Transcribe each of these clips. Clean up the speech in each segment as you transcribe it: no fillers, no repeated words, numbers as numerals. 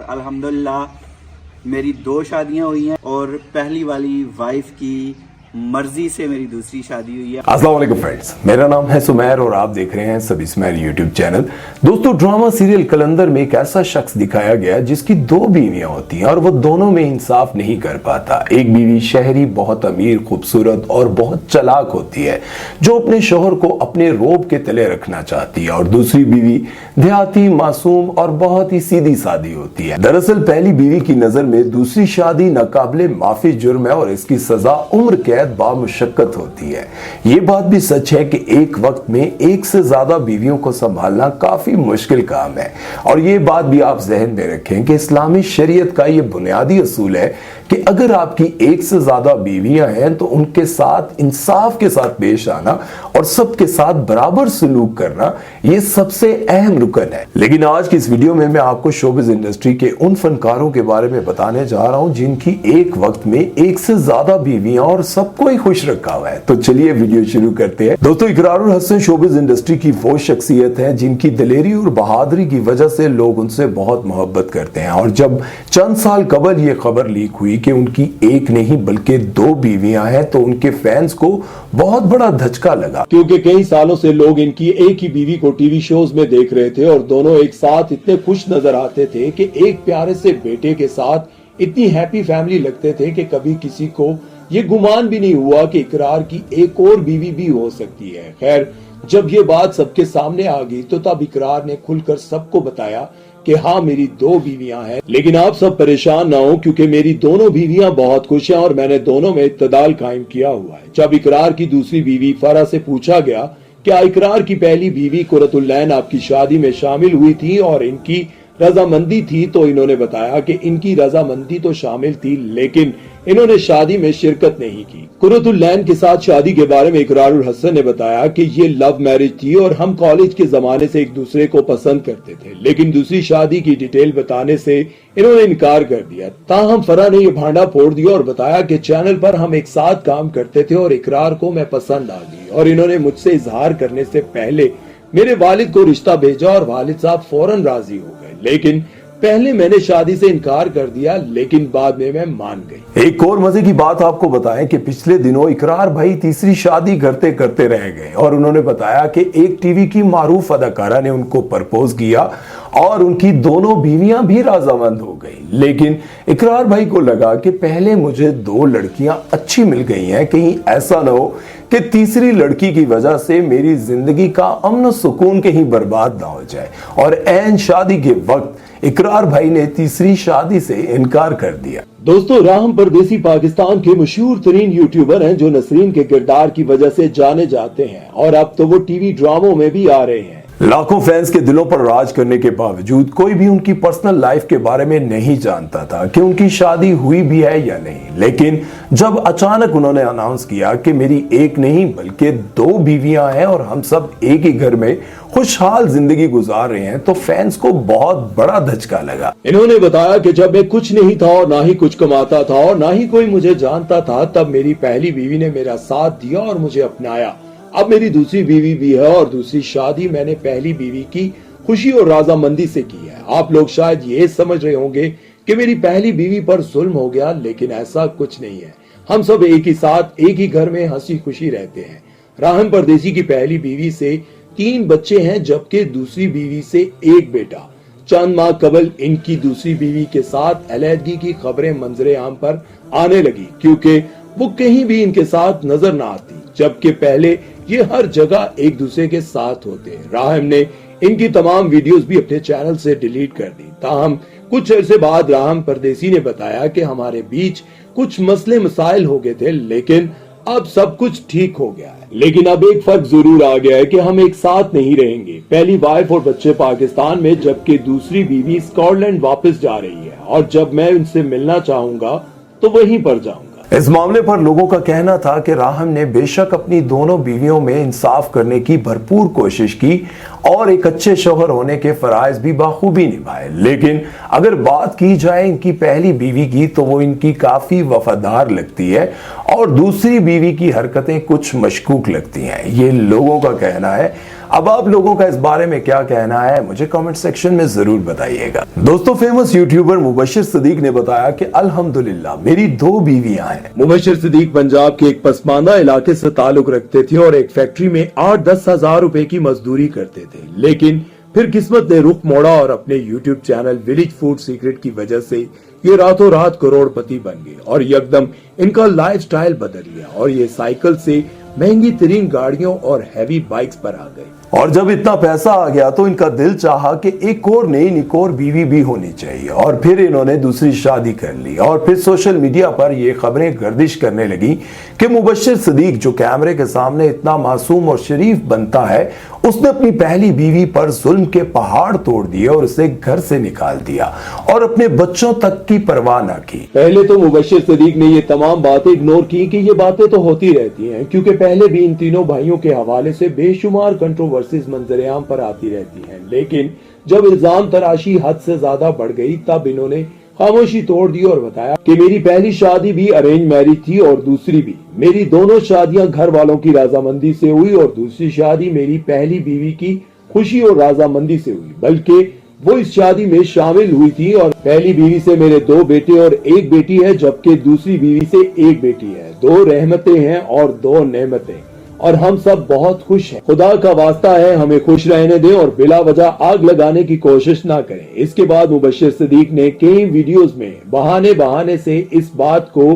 अल्हम्दुलिल्लाह मेरी 2 शादियां हुई हैं और पहली वाली वाइफ की मर्जी से मेरी दूसरी शादी हुई है। अस्सलाम वालेकुम फ्रेंड्स, मेरा नाम है सुमैर और आप देख रहे हैं सभी सुमैर यूट्यूब चैनल। दोस्तों, ड्रामा सीरियल कलंदर में एक ऐसा शख्स दिखाया गया जिसकी 2 बीवियां होती हैं और वो दोनों में इंसाफ नहीं कर पाता। एक बीवी शहरी, बहुत अमीर, खूबसूरत और बहुत चालाक होती है जो अपने शोहर को अपने रोब के तले रखना चाहती है, और दूसरी बीवी देहाती, मासूम और बहुत ही सीधी सादी होती है। दरअसल पहली बीवी की नजर में दूसरी शादी नाकाबिले माफी जुर्म है और इसकी सजा उम्र कैद बामुशक्कत होती है। ये बात भी सच है कि एक वक्त में एक से ज्यादा बीवियों को संभालना काफी मुश्किल काम है, और ये बात भी आप जहन में रखें कि इस्लामी शरीयत का ये बुनियादी असूल है कि अगर आपकी एक से ज्यादा बीवियां हैं तो उनके साथ इंसाफ के साथ पेश आना और सबके साथ बराबर सलूक करना ये सबसे अहम रुकन है। लेकिन आज की इस वीडियो में मैं आपको शोबिज़ इंडस्ट्री के उन फनकारों के बारे में बताने जा रहा हूं जिनकी एक वक्त में एक से ज्यादा बीवियां और सबको ही खुश रखा हुआ है। तो चलिए वीडियो शुरू करते हैं। दोस्तों, इकरारुल हसन शोबिज़ इंडस्ट्री की वो शख्सियत है जिनकी दिलेरी और बहादुरी की वजह से लोग उनसे बहुत मोहब्बत करते हैं, और जब चंद साल कबल ये खबर लीक हुई कि उनकी एक नहीं बल्कि 2 बीवियां हैं तो उनके फैंस को बहुत बड़ा धचका लगा, क्योंकि कई सालों से लोग इनकी एक ही बीवी को टीवी शोज में देख रहे थे और दोनों एक साथ इतने खुश नजर आते थे कि एक प्यारे से बेटे के साथ इतनी हैप्पी फैमिली लगते थे कि कभी किसी को ये गुमान भी नहीं हुआ कि इकरार की एक और बीवी भी हो सकती है। खैर, जब ये बात सबके सामने आ गई तो तब इकरार ने खुलकर सबको बताया कि हाँ, मेरी 2 बीवियां हैं। लेकिन आप सब परेशान ना हो, क्योंकि मेरी दोनों बीवियां बहुत खुश हैं और मैंने दोनों में इत्तेदाल कायम किया हुआ है। जब इकरार की दूसरी बीवी फरा से पूछा गया क्या इकरार की पहली बीवी कुरतुल्लैन आपकी शादी में शामिल हुई थी और इनकी रजामंदी थी, तो इन्होंने बताया कि इनकी रजामंदी तो शामिल थी लेकिन इन्होंने शादी में शिरकत नहीं की। कुरतुल्लैन के साथ शादी के बारे में इकरारुल हसन ने बताया कि ये लव मैरिज थी और हम कॉलेज के जमाने से एक दूसरे को पसंद करते थे, लेकिन दूसरी शादी की डिटेल बताने से इन्होंने इनकार कर दिया। ताहम फरा ने ये भांडा फोड़ दिया और बताया कि चैनल पर हम एक साथ काम करते थे और इकरार को मैं पसंद आ गई और इन्होंने मुझसे इजहार करने से पहले मेरे वालिद को रिश्ता भेजा और वालिद साहब फौरन राजी हो गए, लेकिन पहले मैंने शादी से इनकार कर दिया लेकिन बाद में मैं मान गई। एक और मजे की बात आपको बताएं कि पिछले दिनों इकरार भाई तीसरी शादी करते करते रह गए और उन्होंने बताया कि एक टीवी की मारूफ अदाकारा ने उनको प्रपोज किया और उनकी दोनों बीवियां भी राजामंद हो गई। लेकिन इकरार भाई को लगा कि पहले मुझे 2 लड़कियां अच्छी मिल गई हैं, कहीं ऐसा ना हो कि तीसरी लड़की की वजह से मेरी जिंदगी का अमन और सुकून कहीं बर्बाद ना हो जाए, और ऐन शादी के वक्त इकरार भाई ने तीसरी शादी से इनकार कर दिया। दोस्तों, राहम परदेसी पाकिस्तान के मशहूर तरीन यूट्यूबर हैं जो नसरीन के किरदार की वजह से जाने जाते हैं और अब तो वो टीवी ड्रामों में भी आ रहे हैं। लाखों फैंस के दिलों पर राज करने के बावजूद कोई भी उनकी पर्सनल लाइफ के बारे में नहीं जानता था कि उनकी शादी हुई भी है या नहीं। लेकिन जब अचानक उन्होंने अनाउंस किया कि मेरी एक नहीं बल्कि 2 बीवियां हैं और हम सब एक ही घर में खुशहाल जिंदगी गुजार रहे हैं, तो फैंस को बहुत बड़ा धचका लगा। इन्होंने बताया कि जब मैं कुछ नहीं था और ना ही कुछ कमाता था और ना ही कोई मुझे जानता था, तब मेरी पहली बीवी ने मेरा साथ दिया और मुझे अपनाया। अब मेरी दूसरी बीवी भी है और दूसरी शादी मैंने पहली बीवी की खुशी और राजामंदी से की है। आप लोग शायद ये समझ रहे होंगे कि मेरी पहली बीवी पर जुल्म हो गया, लेकिन ऐसा कुछ नहीं है। हम सब एक ही साथ एक ही घर में हंसी खुशी रहते हैं। राहम परदेसी की पहली बीवी से 3 बच्चे हैं जबकि दूसरी बीवी से 1 बेटा। चंद माह कबल इनकी दूसरी बीवी के साथ अलहदगी की खबरें मंजरे आम पर आने लगी, क्योंकि वो कहीं भी इनके साथ नजर ना आती, जबकि पहले ये हर जगह एक दूसरे के साथ होते। राहम ने इनकी तमाम वीडियोस भी अपने चैनल से डिलीट कर दी। ताहम कुछ अरसे बाद राहम परदेसी ने बताया कि हमारे बीच कुछ मसले मसाइल हो गए थे, लेकिन अब सब कुछ ठीक हो गया है। लेकिन अब एक फर्क जरूर आ गया है कि हम एक साथ नहीं रहेंगे। पहली वाइफ और बच्चे पाकिस्तान में, जबकि दूसरी बीवी स्कॉटलैंड वापस जा रही है और जब मैं उनसे मिलना चाहूंगा तो वहीं पर जाऊंगा। इस मामले पर लोगों का कहना था कि राहम ने बेशक अपनी दोनों बीवियों में इंसाफ करने की भरपूर कोशिश की और एक अच्छे शौहर होने के फराइज भी बाखूबी निभाए, लेकिन अगर बात की जाए इनकी पहली बीवी की तो वो इनकी काफी वफादार लगती है और दूसरी बीवी की हरकतें कुछ मशकूक लगती हैं, ये लोगों का कहना है। अब आप लोगों का इस बारे में क्या कहना है मुझे कमेंट सेक्शन में जरूर बताइएगा। दोस्तों, फेमस यूट्यूबर मुबशिर सिद्दीक ने बताया कि अल्हम्दुलिल्लाह मेरी 2 बीवियां हैं। मुबशिर सिद्दीक पंजाब के एक पसमानदा इलाके से ताल्लुक रखते थे और एक फैक्ट्री में 8-10 हजार रुपए की मजदूरी करते थे, लेकिन फिर किस्मत ने रुख मोड़ा और अपने YouTube channel village food secret की वजह से ये रातों रात करोड़पति बन गए और यकदम इनका लाइफस्टाइल बदल गया और ये साइकिल से महंगी तरीन गाड़ियों और हैवी बाइक्स पर आ गए। और जब इतना पैसा आ गया तो इनका दिल चाहा कि एक और नई निकोर बीवी भी होनी चाहिए और फिर इन्होंने दूसरी शादी कर ली। और फिर सोशल मीडिया पर ये खबरें गर्दिश करने लगी कि मुबशिर सिद्दीक जो कैमरे के सामने इतना मासूम और शरीफ बनता है, उसने अपनी पहली बीवी पर जुल्म के पहाड़ तोड़ दिए और उसे घर से निकाल दिया और अपने बच्चों तक की परवाह न की। पहले तो मुबशिर सिद्दीक ने ये तमाम बातें इग्नोर की कि ये बातें तो होती रहती हैं, क्योंकि पहले भी इन तीनों भाइयों के हवाले से बेशुमार कंट्रोवर्सीज मंजरेआम पर आती रहती हैं, लेकिन जब इल्जाम तराशी हद से ज्यादा बढ़ गई तब इन्होंने खामोशी तोड़ दी और बताया कि मेरी पहली शादी भी अरेंज मैरिज थी और दूसरी भी। मेरी दोनों शादियां घर वालों की राजामंदी से हुई और दूसरी शादी मेरी पहली बीवी की खुशी और राजामंदी से हुई, बल्कि वो इस शादी में शामिल हुई थी। और पहली बीवी से मेरे 2 बेटे और 1 बेटी है, जबकि दूसरी बीवी से 1 बेटी है। 2 रहमतें हैं और 2 नेमतें, और हम सब बहुत खुश हैं। खुदा का वास्ता है हमें खुश रहने दें और बिला वजह आग लगाने की कोशिश ना करें। इसके बाद मुबशिर सिद्दीक ने कई वीडियोस में बहाने से इस बात को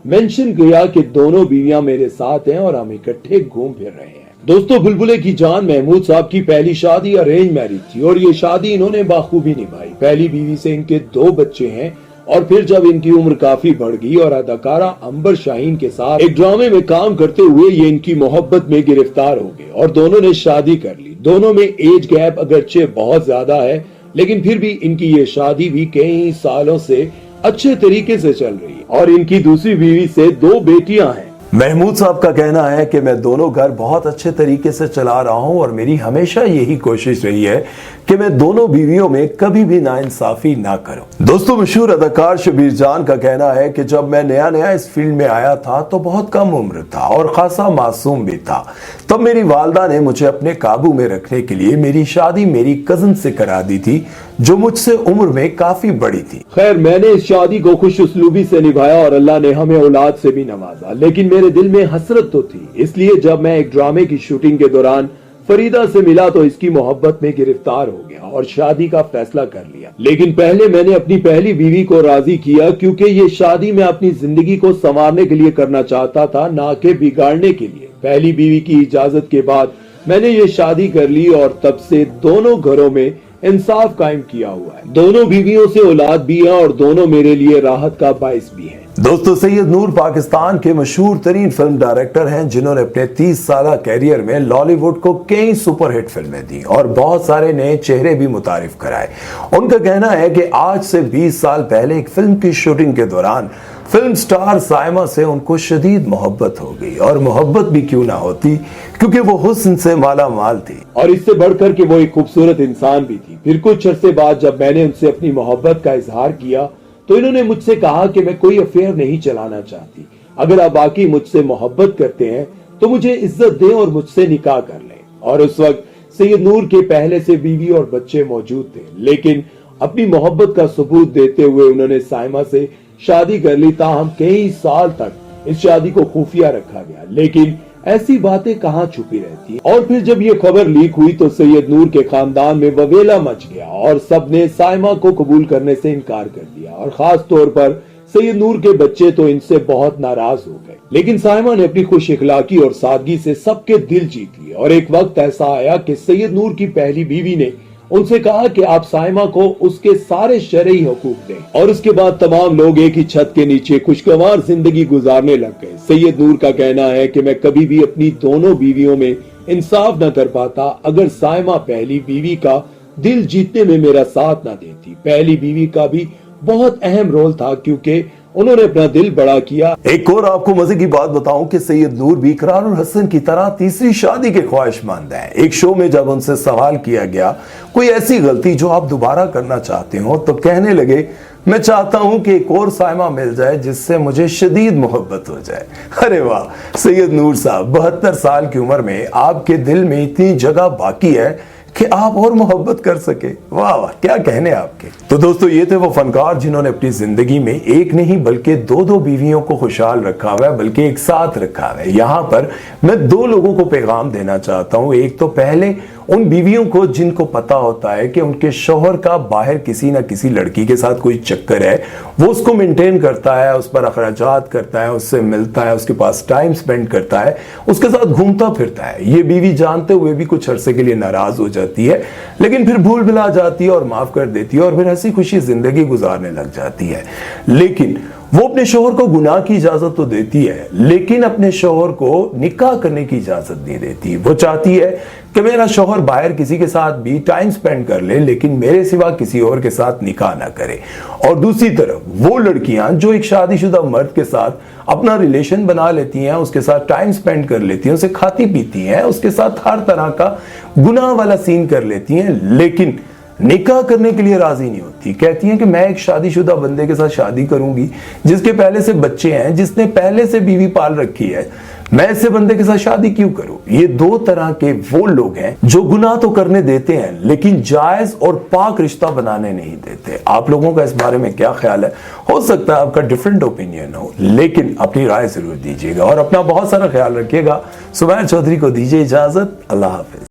मेंशन किया कि दोनों बीवियां मेरे साथ हैं और हम इकट्ठे घूम फिर रहे हैं। दोस्तों, बुलबुले की जान महमूद साहब की पहली शादी अरेंज मैरिज थी और ये शादी इन्होंने बाखूबी निभाई। पहली बीवी से इनके 2 बच्चे हैं और फिर जब इनकी उम्र काफी बढ़ गई और अदाकारा अंबर शाहीन के साथ एक ड्रामे में काम करते हुए ये इनकी मोहब्बत में गिरफ्तार हो गए और दोनों ने शादी कर ली। दोनों में एज गैप अगरचे बहुत ज्यादा है, लेकिन फिर भी इनकी ये शादी भी कई सालों से अच्छे तरीके से चल रही है और इनकी दूसरी बीवी से 2 बेटियां हैं। महमूद साहब का कहना है कि मैं दोनों घर बहुत अच्छे तरीके से चला रहा हूं और मेरी हमेशा यही कोशिश रही है कि मैं दोनों बीवियों में कभी भी नाइंसाफी ना करूं। दोस्तों, मशहूर अदाकार शबीर जान का कहना है कि जब मैं नया इस फील्ड में आया था तो बहुत कम उम्र था और खासा मासूम भी था। तब मेरी वालदा ने मुझे अपने काबू में रखने के लिए मेरी शादी मेरी कजिन से करा दी थी, जो मुझसे उम्र में काफी बड़ी थी। खैर, मैंने इस शादी को खुश उसलूबी से निभाया और अल्लाह ने हमें औलाद से भी नवाजा, लेकिन मेरे दिल में हसरत तो थी। इसलिए जब मैं एक ड्रामे की शूटिंग के दौरान फरीदा से मिला तो इसकी मोहब्बत में गिरफ्तार हो गया और शादी का फैसला कर लिया। लेकिन पहले मैंने अपनी पहली बीवी को राजी किया, क्योंकि ये शादी मैं अपनी जिंदगी को संवारने के लिए करना चाहता था, ना कि बिगाड़ने के लिए। पहली बीवी की इजाजत के बाद मैंने ये शादी कर ली और तब से दोनों घरों में इंसाफ कायम किया हुआ है। दोनों बीवियों से औलाद भी है और दोनों मेरे लिए राहत का बाइस भी है। दोस्तों, सैयद नूर पाकिस्तान के मशहूर तरीन फिल्म डायरेक्टर हैं, जिन्होंने अपने 30 साल कैरियर में लॉलीवुड को कई सुपरहिट फिल्में दी और बहुत सारे नए चेहरे भी मुतारिफ कराए। उनका कहना है कि आज से 20 साल पहले एक फिल्म की शूटिंग के दौरान फिल्म स्टार साइमा से उनको शदीद मोहब्बत हो गई, और मोहब्बत भी क्यों ना होती क्योंकि वो हुस्न से माला माल थी और इससे बढ़कर के वो एक खूबसूरत इंसान भी थी। फिर कुछ अरसे बाद जब मैंने उनसे अपनी मोहब्बत का इजहार किया तो इन्होंने मुझसे कहा कि मैं कोई अफेयर नहीं चलाना चाहती। अगर आप बाकी मुझसे मोहब्बत करते हैं तो मुझे इज्जत दें और मुझसे निकाह कर लें। और उस वक्त सैयद नूर के पहले से बीवी और बच्चे मौजूद थे, लेकिन अपनी मोहब्बत का सबूत देते हुए उन्होंने साइमा से शादी कर ली। ताहम कई साल तक इस शादी को खुफिया रखा गया, लेकिन ऐसी बातें कहाँ छुपी रहती। और फिर जब ये खबर लीक हुई तो सैयद नूर के खानदान में ववेला मच गया और सबने साइमा को कबूल करने से इनकार कर दिया और खास तौर पर सैयद नूर के बच्चे तो इनसे बहुत नाराज हो गए। लेकिन साइमा ने अपनी खुश इखलाकी और सादगी से सबके दिल जीत लिए और एक वक्त ऐसा आया कि सैयद नूर की पहली बीवी ने उनसे कहा कि आप साइमा को उसके सारे शरई हुकूक दें। और उसके बाद तमाम लोग एक ही छत के नीचे खुशगवार जिंदगी गुजारने लग गए। सैयद नूर का कहना है कि मैं कभी भी अपनी दोनों बीवियों में इंसाफ न कर पाता अगर साइमा पहली बीवी का दिल जीतने में मेरा साथ न देती। पहली बीवी का भी बहुत अहम रोल था, क्योंकि उन्होंने अपना दिल बड़ा किया। एक और आपको मजे की बात बताऊं कि सैयद नूर भी इकरार और हसन की तरह तीसरी शादी के ख्वाहिशमंद हैं। एक शो में जब उनसे सवाल किया गया कोई ऐसी गलती जो आप दोबारा करना चाहते हो, तो कहने लगे मैं चाहता हूं कि एक और साइमा मिल जाए जिससे मुझे शदीद मोहब्बत हो जाए। अरे वाह सैयद नूर साहब, 72 साल की उम्र में आपके दिल में इतनी जगह बाकी है कि आप और मोहब्बत कर सके। वाह वाह, क्या कहने आपके। तो दोस्तों ये थे वो फनकार जिन्होंने अपनी जिंदगी में एक नहीं बल्कि दो बीवियों को खुशहाल रखा हुआ है, बल्कि एक साथ रखा हुआ है। यहाँ पर मैं 2 लोगों को पैगाम देना चाहता हूँ। एक तो पहले उन बीवियों को जिनको पता होता है कि उनके शौहर का बाहर किसी ना किसी लड़की के साथ कोई चक्कर है, वो उसको मेंटेन करता है, उस पर अखराजात करता है, उससे मिलता है, उसके पास टाइम स्पेंड करता है, उसके साथ घूमता फिरता है। ये बीवी जानते हुए भी कुछ अरसे के लिए नाराज हो जाती है, लेकिन फिर भूल भुला जाती है और माफ कर देती है और फिर हंसी खुशी जिंदगी गुजारने लग जाती है। लेकिन वो अपने शौहर को गुनाह की इजाजत तो देती है, लेकिन अपने शौहर को निकाह करने की इजाजत नहीं देती। वो चाहती है कि मेरा शौहर बाहर किसी के साथ भी टाइम स्पेंड कर ले, लेकिन मेरे सिवा किसी और के साथ निकाह ना करे। और दूसरी तरफ वो लड़कियां जो एक शादीशुदा मर्द के साथ अपना रिलेशन बना लेती हैं, उसके साथ टाइम स्पेंड कर लेती हैं, उसे खाती पीती हैं, उसके साथ हर तरह का गुनाह वाला सीन कर लेती हैं, लेकिन निकाह करने के लिए राजी नहीं होती। कहती हैं कि मैं एक शादीशुदा बंदे के साथ शादी करूंगी जिसके पहले से बच्चे हैं, जिसने पहले से बीवी पाल रखी है, मैं ऐसे बंदे के साथ शादी क्यों करूं। ये 2 तरह के वो लोग हैं जो गुनाह तो करने देते हैं लेकिन जायज और पाक रिश्ता बनाने नहीं देते। आप लोगों का इस बारे में क्या ख्याल है? हो सकता है आपका डिफरेंट ओपिनियन हो, लेकिन अपनी राय जरूर दीजिएगा और अपना बहुत सारा ख्याल रखिएगा। सुमैर चौधरी को दीजिए इजाजत। अल्लाह हाफिज।